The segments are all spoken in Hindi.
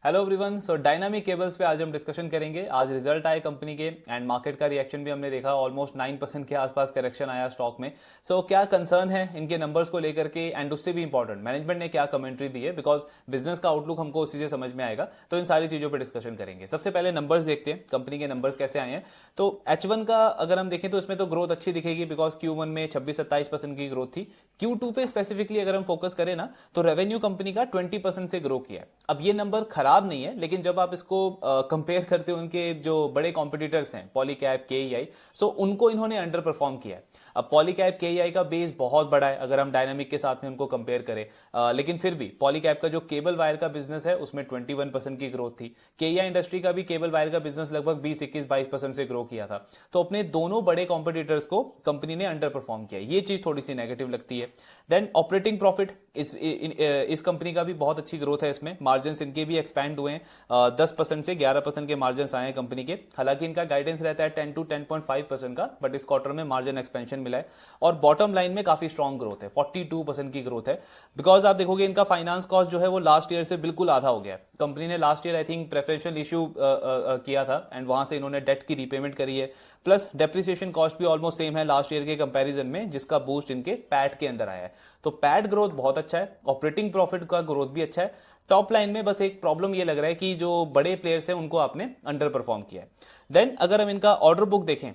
Hello everyone. सो डायनामिक केबल्स पे आज हम डिस्कशन करेंगे। आज रिजल्ट आए कंपनी के एंड मार्केट का रिएक्शन भी हमने देखा, ऑलमोस्ट 9% के आसपास करेक्शन आया स्टॉक में। सो क्या कंसर्न है इनके नंबर्स को लेकर के, एंड उससे भी इंपॉर्टेंट मैनेजमेंट ने क्या कमेंट्री दी है, बिकॉज बिजनेस का आउटलुक हमको उसी से समझ में आएगा। तो इन सारी चीजों पर डिस्कशन करेंगे। सबसे पहले नंबर्स देखते हैं, कंपनी के नंबर्स कैसे आए हैं। तो H1 का अगर हम देखें तो इसमें तो ग्रोथ अच्छी दिखेगी, बिकॉज Q1 में 26-27% की ग्रोथ थी। Q2 पे स्पेसिफिकली अगर हम फोकस करें ना, तो रेवेन्यू कंपनी का 20% से ग्रो किया है। अब ये नंबर खराब नहीं है, लेकिन जब आप इसको कंपेयर करते हो उनके जो बड़े कॉम्पिटिटर्स हैं पॉलीकैब केईआई, सो उनको इन्होंने अंडर परफॉर्म किया है। अब पॉलीकैब केईआई का बेस बहुत बड़ा है अगर हम डायनामिक के साथ में उनको कंपेयर करें, लेकिन फिर भी पॉलीकैब का जो केबल वायर का बिजनेस है उसमें 21% की ग्रोथ थी। केईआई इंडस्ट्री का भी केबल वायर का बिजनेस लगभग 20-21-22% से ग्रो किया था। तो अपने दोनों बड़े कॉम्पिटिटर्स को कंपनी ने अंडर परफॉर्म किया, ये चीज थोड़ी सी नेगेटिव लगती है। देन ऑपरेटिंग प्रॉफिट इस कंपनी का भी बहुत अच्छी ग्रोथ है, इसमें मार्जिन इनके भी एक्सपैंड हुए हैं। 10% से 11% के मार्जिन आए हैं कंपनी के। हालांकि इनका गाइडेंस रहता है 10 to 10.5% का, बट इस क्वार्टर में मार्जिन एक्सपेंशन मिला है। और बॉटम लाइन में काफी स्ट्रॉन्ग ग्रोथ है, 42% की ग्रोथ है। बिकॉज आप देखोगे इनका फाइनेंस कॉस्ट जो है वो लास्ट ईयर से बिल्कुल आधा हो गया है। कंपनी ने last year I think preferential issue किया था एंड वहां से इन्होंने डेट की रीपेमेंट करी है। प्लस डेप्रिसिएशन कॉस्ट भी ऑलमोस्ट सेम है लास्ट ईयर के कंपैरिजन में, जिसका बूस्ट इनके पैट के अंदर आया है। तो पैट ग्रोथ बहुत अच्छा है, ऑपरेटिंग प्रॉफिट का ग्रोथ भी अच्छा है। टॉप लाइन में बस एक प्रॉब्लम ये लग रहा है कि जो बड़े प्लेयर्स हैं उनको आपने अंडर परफॉर्म किया है। देन अगर हम इनका ऑर्डर बुक देखें,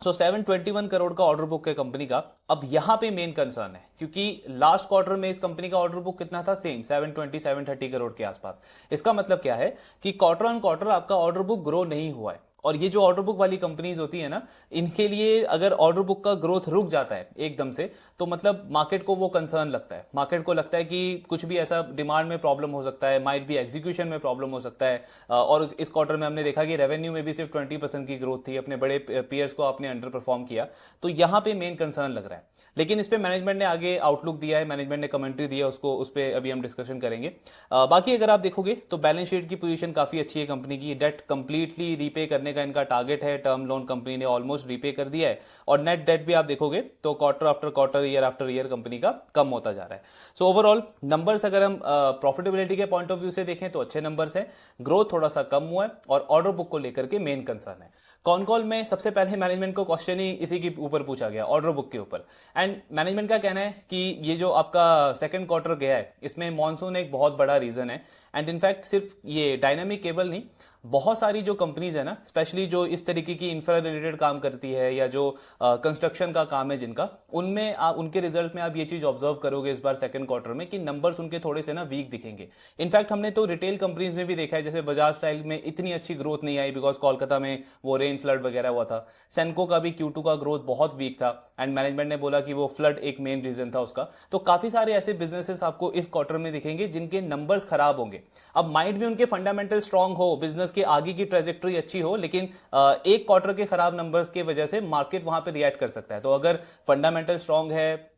सो 721 करोड़ का ऑर्डर बुक है कंपनी का। अब यहां पे मेन कंसर्न है, क्योंकि लास्ट क्वार्टर में इस कंपनी का ऑर्डर बुक कितना था, सेम 720-730 करोड़ के आसपास। इसका मतलब क्या है कि क्वार्टर ऑन क्वार्टर आपका ऑर्डर बुक ग्रो नहीं हुआ है। और ये जो ऑर्डर बुक वाली कंपनीज होती है ना, इनके लिए अगर ऑर्डर बुक का ग्रोथ रुक जाता है एकदम से, तो मतलब मार्केट को वो कंसर्न लगता है। मार्केट को लगता है कि कुछ भी ऐसा डिमांड में प्रॉब्लम हो सकता है, माइट भी एग्जीक्यूशन में प्रॉब्लम हो सकता है। और इस क्वार्टर में हमने देखा कि रेवेन्यू में भी सिर्फ 20% की ग्रोथ थी, अपने बड़े पीयर्स को आपने अंडर परफॉर्म किया। तो यहां पे मेन कंसर्न लग रहा है। लेकिन इस पे मैनेजमेंट ने आगे आउटलुक दिया है, मैनेजमेंट ने कमेंट्री दी है, उसको उस पर अभी हम डिस्कशन करेंगे। बाकी अगर आप देखोगे तो बैलेंस शीट की पोजीशन काफी अच्छी है कंपनी की। डेट कंप्लीटली रीपे करने का इनका टारगेट है, टर्म लोन कंपनी ने ऑलमोस्ट रीपे कर दिया है। और नेट डेट भी आप देखोगे तो quarter after quarter, year after year company का कम होता जा रहा है। सो ओवरऑल नंबर्स अगर हम प्रॉफिटेबिलिटी के पॉइंट ऑफ व्यू से देखें तो अच्छे नंबर्स हैं। ग्रोथ थोड़ा सा कम हुआ है और ऑर्डर बुक को लेकर के मेन कंसर्न है। कॉन कॉल में सबसे पहले मैनेजमेंट को क्वेश्चन ही इसी के ऊपर पूछा गया, ऑर्डर बुक के ऊपर। एंड मैनेजमेंट का कहना है कि ये जो आपका सेकंड क्वार्टर गया है, इसमें मॉनसून एक बहुत बड़ा रीजन है। एंड इनफैक्ट सिर्फ ये डायनामिक केबल नहीं, बहुत सारी जो कंपनीज है ना, स्पेशली जो इस तरीके की इंफ्रा रिलेटेड काम करती है या जो कंस्ट्रक्शन का काम है जिनका, उनमें उनके रिजल्ट में आप ये चीज ऑब्जर्व करोगे इस बार सेकंड क्वार्टर में कि नंबर्स उनके थोड़े से ना वीक दिखेंगे। इनफैक्ट हमने तो रिटेल कंपनीज में भी देखा है, जैसे बजाज स्टाइल में इतनी अच्छी ग्रोथ नहीं आई बिकॉज कोलकाता में वो रेन फ्लड वगैरह हुआ था। सेंको का भी Q2 का ग्रोथ बहुत वीक था एंड मैनेजमेंट ने बोला कि वो फ्लड एक मेन रीजन था उसका। तो काफी सारे ऐसे बिजनेसेस आपको इस क्वार्टर में दिखेंगे जिनके नंबर्स खराब होंगे। अब माइंड भी उनके फंडामेंटल स्ट्रांग हो, बिजनेस के आगे की ट्रेजेक्टरी अच्छी हो, लेकिन एक क्वार्टर के खराब नंबर्स की वजह से मार्केट वहां पे रिएक्ट कर सकता है। तो अगर फंडामेंटल स्ट्रांग है,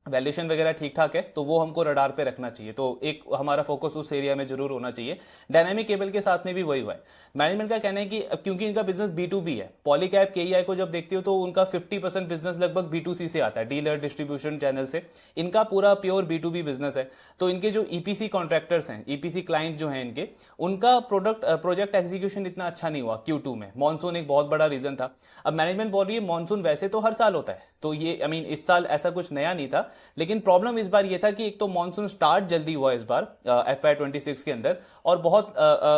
वैल्यूएशन वगैरह ठीक ठाक है, तो वो हमको रडार पे रखना चाहिए। तो एक हमारा फोकस उस एरिया में जरूर होना चाहिए। डायनामिक केबल के साथ में भी वही हुआ है। मैनेजमेंट का कहना है कि क्योंकि इनका बिजनेस B2B है, पॉलीकैब केईआई को जब देखते हो तो उनका 50% बिजनेस लगभग B2C से आता है, डीलर डिस्ट्रीब्यूशन चैनल से। इनका पूरा प्योर B2B बिजनेस है। तो इनके जो ईपीसी कॉन्ट्रैक्टर्स हैं, ईपीसी क्लाइंट जो हैं इनके, उनका प्रोजेक्ट एग्जीक्यूशन इतना अच्छा नहीं हुआ Q2 में। मॉनसून एक बहुत बड़ा रीजन था। अब मैनेजमेंट बोल रही है मॉनसून वैसे तो हर साल होता है, तो ये आई मीन इस साल ऐसा कुछ नया नहीं था, लेकिन प्रॉब्लम इस बार ये था कि एक तो मॉनसून स्टार्ट जल्दी हुआ इस बार FY26 के अंदर, और बहुत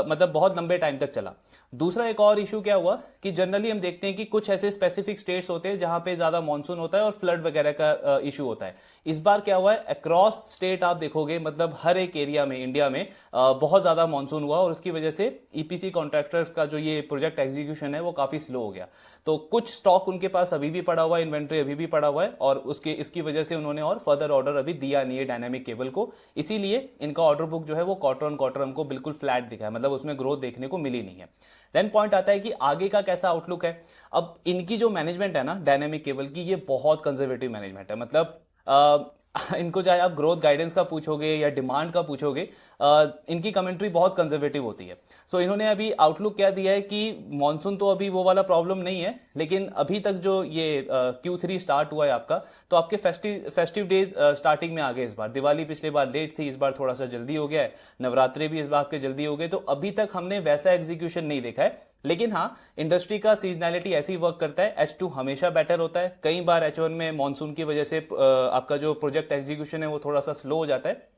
मतलब बहुत लंबे टाइम तक चला। दूसरा एक और इशू क्या हुआ कि जनरली हम देखते हैं कि कुछ ऐसे स्पेसिफिक स्टेट्स होते हैं जहां पे ज्यादा मानसून होता है और फ्लड वगैरह का इशू होता है। इस बार क्या हुआ है, अक्रॉस स्टेट आप देखोगे, मतलब हर एक एरिया में इंडिया में बहुत ज्यादा मानसून हुआ और उसकी वजह से ईपीसी कॉन्ट्रैक्टर्स का जो ये प्रोजेक्ट एग्जीक्यूशन है वो काफी स्लो हो गया। तो कुछ स्टॉक उनके पास अभी भी पड़ा हुआ है, इन्वेंट्री अभी भी पड़ा हुआ है, और उसके इसकी वजह से उन्होंने और फर्दर ऑर्डर अभी दिया नहीं है डायनामिक केबल को। इसीलिए इनका ऑर्डर बुक जो है वो क्वार्टर ऑन क्वार्टर हमको बिल्कुल फ्लैट दिखा है, मतलब उसमें ग्रोथ देखने को मिली नहीं है। देन पॉइंट आता है कि आगे का कैसा आउटलुक है। अब इनकी जो मैनेजमेंट है ना डायनामिक केबल की, ये बहुत कंजर्वेटिव मैनेजमेंट है। मतलब इनको चाहे आप ग्रोथ गाइडेंस का पूछोगे या डिमांड का पूछोगे, इनकी कमेंट्री बहुत कंजर्वेटिव होती है। सो इन्होंने अभी आउटलुक क्या दिया है कि मॉनसून तो अभी वो वाला प्रॉब्लम नहीं है, लेकिन अभी तक जो ये Q3 स्टार्ट हुआ है आपका, तो आपके फेस्टिव डेज स्टार्टिंग में आ गए इस बार। दिवाली पिछले बार लेट थी, इस बार थोड़ा सा जल्दी हो गया है। नवरात्रे भी इस बार आपके जल्दी हो गए, तो अभी तक हमने वैसा एग्जीक्यूशन नहीं देखा है। लेकिन हाँ, इंडस्ट्री का सीजनैलिटी ऐसे ही वर्क करता है, H2 हमेशा बेटर होता है। कई बार H1 में मानसून की वजह से आपका जो प्रोजेक्ट एग्जीक्यूशन है वो थोड़ा सा स्लो हो जाता है,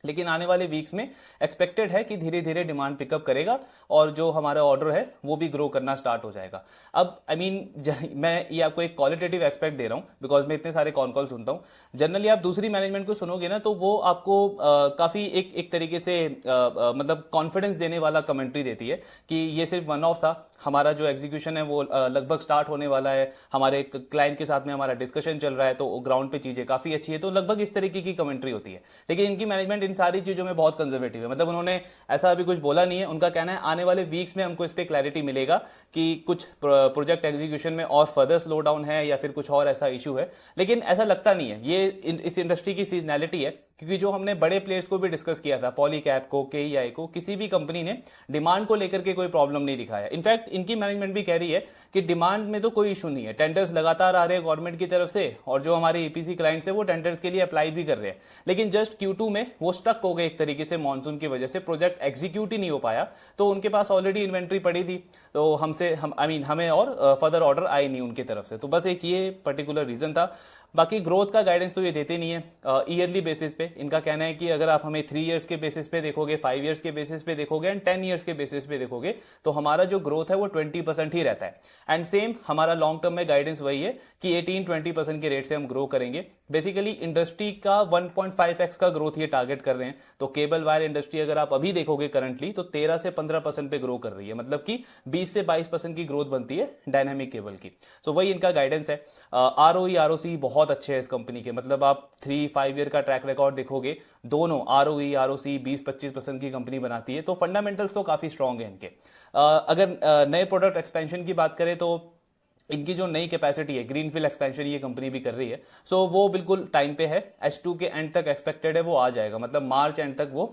लेकिन आने वाले वीक्स में एक्सपेक्टेड है कि धीरे धीरे डिमांड पिकअप करेगा और जो हमारा ऑर्डर है वो भी ग्रो करना स्टार्ट हो जाएगा। अब आई मीन मैं ये आपको एक क्वालिटेटिव एक्सपेक्ट दे रहा हूँ, बिकॉज मैं इतने सारे कॉन कॉल सुनता हूँ। जनरली आप दूसरी मैनेजमेंट को सुनोगे ना, तो वो आपको काफी एक तरीके से मतलब कॉन्फिडेंस देने वाला कमेंट्री देती है कि ये सिर्फ वन ऑफ था, हमारा जो एग्जीक्यूशन है वो लगभग स्टार्ट होने वाला है, हमारे क्लाइंट के साथ में हमारा डिस्कशन चल रहा है, तो ग्राउंड पे चीजें काफी अच्छी है। तो लगभग इस तरीके की कमेंट्री होती है। लेकिन इनकी मैनेजमेंट इन सारी चीजों में बहुत कंजर्वेटिव है, मतलब उन्होंने ऐसा अभी कुछ बोला नहीं है। उनका कहना है आने वाले वीक्स में हमको इस पे क्लैरिटी मिलेगा कि कुछ प्रोजेक्ट एग्जीक्यूशन में और फर्दर स्लो डाउन है या फिर कुछ और ऐसा इशू है। लेकिन ऐसा लगता नहीं है, ये इस इंडस्ट्री की सीजनैलिटी है। क्योंकि जो हमने बड़े प्लेयर्स को भी डिस्कस किया था, पॉलीकैब को, केईआई को, किसी भी कंपनी ने डिमांड को लेकर के कोई प्रॉब्लम नहीं दिखाया। इनफैक्ट इनकी मैनेजमेंट भी कह रही है कि डिमांड में तो कोई इशू नहीं है, टेंडर्स लगातार आ रहे हैं गवर्नमेंट की तरफ से, और जो हमारे ईपीसी क्लाइंट्स है वो टेंडर्स के लिए अप्लाई भी कर रहे हैं। लेकिन जस्ट Q2 में वो स्टक हो गए एक तरीके से, मानसून की वजह से प्रोजेक्ट एग्जीक्यूट ही नहीं हो पाया। तो उनके पास ऑलरेडी इन्वेंट्री पड़ी थी, तो हमें और फर्दर ऑर्डर आए नहीं उनकी तरफ से। तो बस एक ये पर्टिकुलर रीजन था। बाकी ग्रोथ का गाइडेंस तो ये देते नहीं है ईयरली बेसिस पे। इनका कहना है कि अगर आप हमें 3 इयर्स के बेसिस पे देखोगे, 5 इयर्स के बेसिस पे देखोगे एंड 10 इयर्स के बेसिस पे देखोगे, तो हमारा जो ग्रोथ है वो 20% ही रहता है। एंड सेम हमारा लॉन्ग टर्म में गाइडेंस वही है कि 18-20% के रेट से हम ग्रो करेंगे। बेसिकली इंडस्ट्री का 1.5x का ग्रोथ ये टारगेट कर रहे हैं। तो केबल वायर इंडस्ट्री अगर आप अभी देखोगे करंटली, तो 13 से 15% पे ग्रो कर रही है, मतलब कि 20 से 22% की ग्रोथ बनती है डायनामिक केबल की। तो वही इनका गाइडेंस है। ROE ROC बहुत अच्छे हैं इस कंपनी के, मतलब आप 3-5 ईयर का ट्रैक रिकॉर्ड देखोगे, दोनों ROE ROC 20-25% की कंपनी बनाती है। तो फंडामेंटल्स तो काफी स्ट्रांग है इनके। अगर नए प्रोडक्ट एक्सपेंशन की बात करें, तो इनकी जो नई कैपेसिटी है, ग्रीनफील्ड एक्सपेंशन ये कंपनी भी कर रही है। सो वो बिल्कुल टाइम पे है, H2 के एंड तक एक्सपेक्टेड है वो आ जाएगा, मतलब मार्च एंड तक वो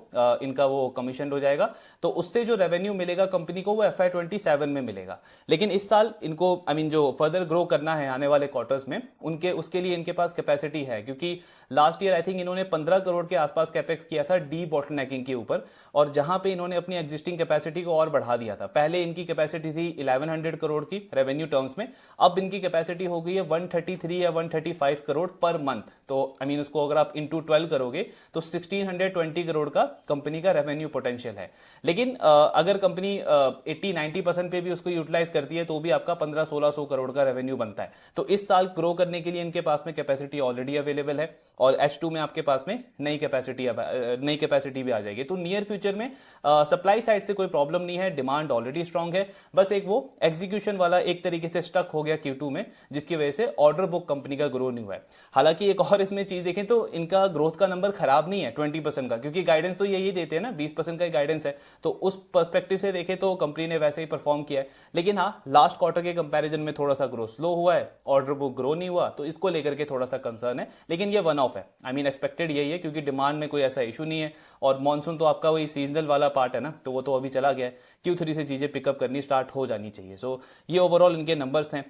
इनका वो कमीशन हो जाएगा। तो उससे जो रेवेन्यू मिलेगा कंपनी को वो FY27 में मिलेगा। लेकिन इस साल इनको जो फर्दर ग्रो करना है आने वाले क्वार्टर्स में, उसके लिए इनके पास कैपेसिटी है। क्योंकि लास्ट ईयर आई थिंक इन्होंने 15 करोड़ के आसपास कैपेक्स किया था डी बॉटलनेकिंग के ऊपर, और जहां पे इन्होंने अपनी एग्जिस्टिंग कैपेसिटी को और बढ़ा दिया था। पहले इनकी कैपेसिटी थी 1100 करोड़ की रेवेन्यू टर्म्स में, अब इनकी कैपेसिटी हो गई है 133 या 135 करोड़ पर मंथ। तो उसको अगर आप इंटू 12 करोगे तो 1620 करोड़ का कंपनी का रेवेन्यू पोटेंशियल है। लेकिन अगर कंपनी 80-90% पे भी उसको यूटिलाइज करती है तो भी आपका 1500-1600 करोड़ का रेवेन्यू बनता है। तो इस साल ग्रो करने के लिए इनके पास में कैपेसिटी ऑलरेडी अवेलेबल है, और H2 में आपके पास में नई कैपेसिटी भी आ जाएगी। तो नियर फ्यूचर में सप्लाई साइड से कोई प्रॉब्लम नहीं है, डिमांड ऑलरेडी स्ट्रांग है। बस एक वो एग्जीक्यूशन वाला एक तरीके से स्टक हो गया Q2 में, जिसकी वजह से ऑर्डर बुक कंपनी का ग्रो नहीं हुआ है। हालांकि एक और इसमें चीज देखें तो इनका ग्रोथ का नंबर खराब नहीं है 20% का, क्योंकि गाइडेंस तो यही देते हैं ना, 20% का गाइडेंस है। तो उस पर्सपेक्टिव से देखें तो कंपनी ने वैसे ही परफॉर्म किया है। लेकिन हाँ, लास्ट क्वार्टर के कंपैरिजन में थोड़ा सा ग्रोथ स्लो हुआ है, ऑर्डर बुक ग्रो नहीं हुआ, तो इसको लेकर के थोड़ा सा कंसर्न है। लेकिन ये वन ऑफ है, एक्सपेक्टेड यही है, क्योंकि डिमांड में कोई ऐसा इशू नहीं है। और मॉनसून तो आपका वही सीजनल वाला पार्ट है ना, तो वो तो अभी चला गया है। Q3 से चीजें पिकअप करनी स्टार्ट हो जानी चाहिए। सो ये ओवरऑल इनके नंबर्स हैं।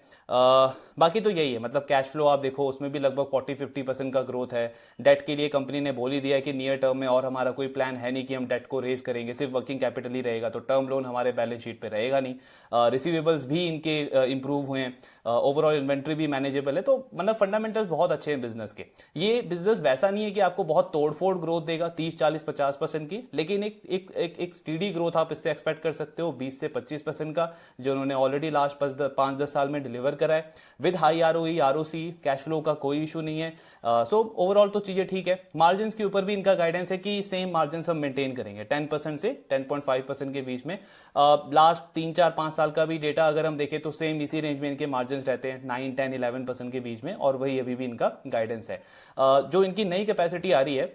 बाकी तो यही है, मतलब कैश फ्लो आप देखो उसमें भी लगभग 40-50% का ग्रोथ है। डेट के लिए कंपनी ने बोल ही दिया है कि नियर टर्म में और हमारा कोई प्लान है नहीं कि हम डेट को रेज करेंगे, सिर्फ वर्किंग कैपिटल ही रहेगा, तो टर्म लोन हमारे बैलेंस शीट पे रहेगा नहीं। रिसीवेबल्स भी इनके इंप्रूव हुए हैं, ओवरऑल इन्वेंट्री भी मैनेजेबल है। तो मतलब फंडामेंटल्स बहुत अच्छे हैं बिजनेस के। ये बिजनेस वैसा नहीं है कि आपको बहुत तोड़फोड़ ग्रोथ देगा 30-40-50% की, लेकिन एक स्टीडी ग्रोथ आप इससे एक्सपेक्ट कर सकते हो 20 से 25% का, जो उन्होंने ऑलरेडी लास्ट 5-10 साल में डिलीवर करा है, with high ROE ROC। Cash flow का कोई इशू नहीं है। सो ओवरऑल तो चीजें ठीक है। मार्जिन के ऊपर भी इनका गाइडेंस है कि सेम मार्जिन हम मेंटेन करेंगे 10% से 10.5% के बीच में। लास्ट 3-4-5 साल का भी डेटा अगर हम देखें तो सेम इसी रेंज में इनके मार्जिन रहते हैं 9-10-11% के बीच में, और वही अभी भी इनका गाइडेंस है। जो इनकी नई कैपेसिटी आ रही है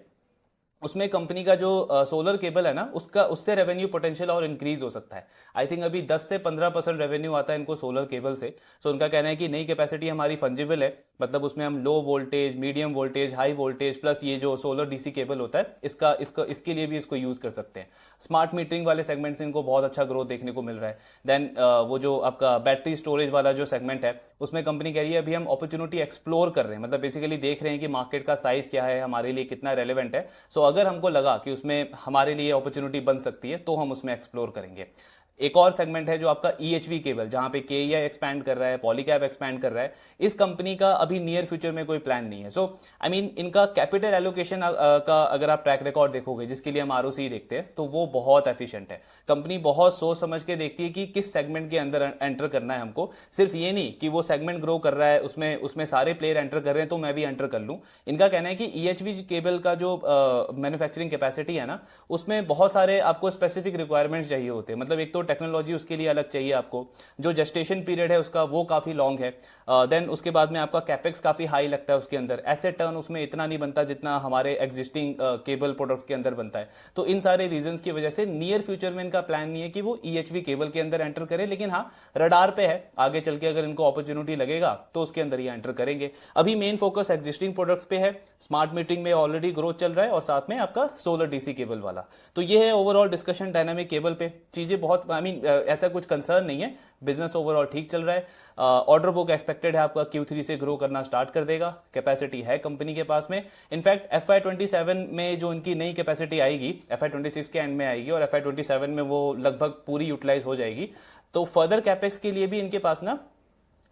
उसमें कंपनी का जो सोलर केबल है ना, उससे रेवेन्यू पोटेंशियल और इंक्रीज हो सकता है। आई थिंक अभी 10 से 15% रेवेन्यू आता है इनको सोलर केबल से। सो उनका कहना है कि नई कैपेसिटी हमारी फंजिबल है, मतलब उसमें हम low voltage, medium voltage, high voltage plus ये जो सोलर डीसी केबल होता है इसके लिए भी इसको यूज कर सकते हैं। स्मार्ट मीटरिंग वाले सेगमेंट से इनको बहुत अच्छा ग्रोथ देखने को मिल रहा है। देन वो जो आपका बैटरी स्टोरेज वाला जो सेगमेंट है उसमें कंपनी कह रही है अभी हम अपॉर्चुनिटी एक्सप्लोर कर रहे हैं, मतलब बेसिकली देख रहे हैं कि मार्केट का साइज क्या है, हमारे लिए कितना रेलेवेंट है। सो अगर हमको लगा कि उसमें हमारे लिए अपॉर्चुनिटी बन सकती है तो हम उसमें एक्सप्लोर करेंगे। एक और सेगमेंट है जो आपका ईएचवी केबल, जहां पे केईआई एक्सपैंड कर रहा है, पॉलीकैब एक्सपैंड कर रहा है। इस कंपनी का अभी नियर फ्यूचर में कोई प्लान नहीं है। सो आई मीन इनका कैपिटल एलोकेशन का अगर आप ट्रैक रिकॉर्ड देखोगे, जिसके लिए हम आरओसी देखते हैं, तो वो बहुत एफिशिएंट है। कंपनी बहुत सोच समझ के देखती है कि किस सेगमेंट के अंदर एंटर करना है हमको। सिर्फ ये नहीं कि वो सेगमेंट ग्रो कर रहा है, उसमें सारे प्लेयर एंटर कर रहे हैं तो मैं भी एंटर कर लूं। इनका कहना है कि ईएचवी केबल का जो मैन्युफैक्चरिंग कैपेसिटी है ना, उसमें बहुत सारे आपको स्पेसिफिक रिक्वायरमेंट्स चाहिए होते हैं। मतलब एक तो टेक्नोलॉजी उसके लिए अलग चाहिए आपको, जो जेस्टेशन पीरियड है उसका वो काफी लॉन्ग है। देन उसके बाद में आपका कैपेक्स काफी हाई लगता है उसके अंदर, एसेट टर्न उसमें इतना नहीं बनता जितना हमारे एग्जिस्टिंग केबल प्रोडक्ट्स के अंदर बनता है। तो इन सारे रीजंस की वजह से नियर फ्यूचर में इनका प्लान नहीं है कि वो ईएचवी केबल के अंदर एंटर करे, लेकिन हाँ रडार पे है, आगे चल के अगर इनको अपॉर्चुनिटी लगेगा तो उसके अंदर ये एंटर करेंगे। अभी मेन फोकस एग्जिस्टिंग प्रोडक्ट्स पे है, स्मार्ट मीटरिंग में ऑलरेडी ग्रोथ चल रहा है और साथ में आपका सोलर डीसी केबल वाला। तो ये है ओवरऑल डिस्कशन डायनामिक केबल पे। चीजें बहुत आई मीन ऐसा कुछ कंसर्न नहीं है, बिजनेस ओवरऑल ठीक चल रहा है। ऑर्डर बुक एक्सपेक्टेड है आपका Q3 से ग्रो करना स्टार्ट कर देगा, कैपेसिटी है कंपनी के पास में। इनफैक्ट FY27 में जो इनकी नई कैपेसिटी आएगी, FY26 के एंड में आएगी और FY27 में वो लगभग पूरी यूटिलाइज हो जाएगी। तो फर्दर कैपेक्स के लिए भी इनके पास ना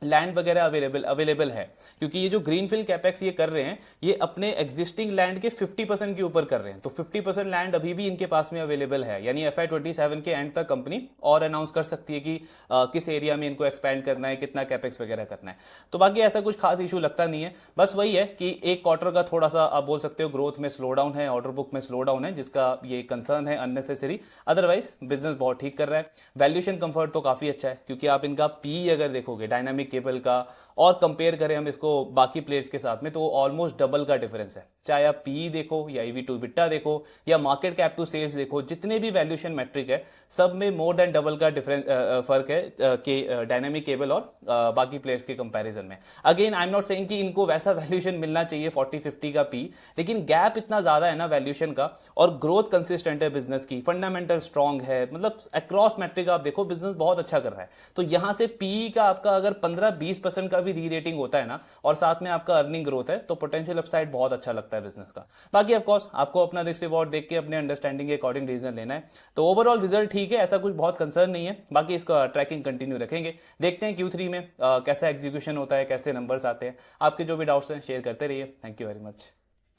लैंड वगैरह अवेलेबल है, क्योंकि ये जो ग्रीनफील्ड कैपेक्स ये कर रहे हैं ये अपने एग्जिस्टिंग लैंड के 50% के ऊपर कर रहे हैं। तो 50% लैंड अभी भी इनके पास में अवेलेबल है, यानी FY27 के एंड तक कंपनी और अनाउंस कर सकती है कि किस एरिया में इनको एक्सपैंड करना है, कितना कैपेक्स वगैरह करना है। तो बाकी ऐसा कुछ खास इशू लगता नहीं है, बस वही है कि एक क्वार्टर का थोड़ा सा आप बोल सकते हो ग्रोथ में स्लो डाउन है, ऑर्डर बुक में स्लो डाउन है, जिसका ये कंसर्न है अननेसेसरी। अदरवाइज बिजनेस बहुत ठीक कर रहा है। वैल्यूएशन कंफर्ट तो काफी अच्छा है, क्योंकि आप इनका पी अगर देखोगे डायनामिक केबल का और कंपेयर करें हम इसको बाकी प्लेयर्स के साथ में, तो ऑलमोस्ट डबल का डिफरेंस है। चाहे आप पी देखो या ईवी टू बिट्टा देखो या मार्केट कैप टू सेल्स देखो, जितने भी वैल्यूएशन मैट्रिक है सब में मोर देन डबल का डिफरेंस फर्क है के डायनामिक केबल और बाकी प्लेयर्स के कंपैरिजन में। Again I am not saying कि इनको वैसा वैल्यूएशन मिलना चाहिए 40-50 का पी, लेकिन गैप इतना ज्यादा है ना वैल्यूएशन का, और ग्रोथ कंसिस्टेंट है बिजनेस की, फंडामेंटल स्ट्रांग है, मतलब अक्रॉस मैट्रिक आप देखो बिजनेस बहुत अच्छा कर रहा है। तो यहां से पी का आपका अगर 15-20% का भी री रेटिंग होता है ना, और साथ में आपका अर्निंग ग्रोथ है, तो पोटेंशियल अपसाइड बहुत अच्छा लगता है बिजनेस का। बाकी ऑफ कोर्स आपको अपना रिस्क रिवॉर्ड देख के अपने अंडरस्टैंडिंग के अकॉर्डिंग डिसीजन लेना है। तो ओवरऑल रिजल्ट ठीक है, ऐसा कुछ बहुत कंसर्न नहीं है। बाकी इसका ट्रैकिंग कंटिन्यू रखेंगे, देखते हैं Q3 में कैसा एग्जीक्यूशन होता है, कैसे नंबर्स आते हैं। आपके जो भी डाउट्स हैं शेयर करते रहिए। Thank you very much.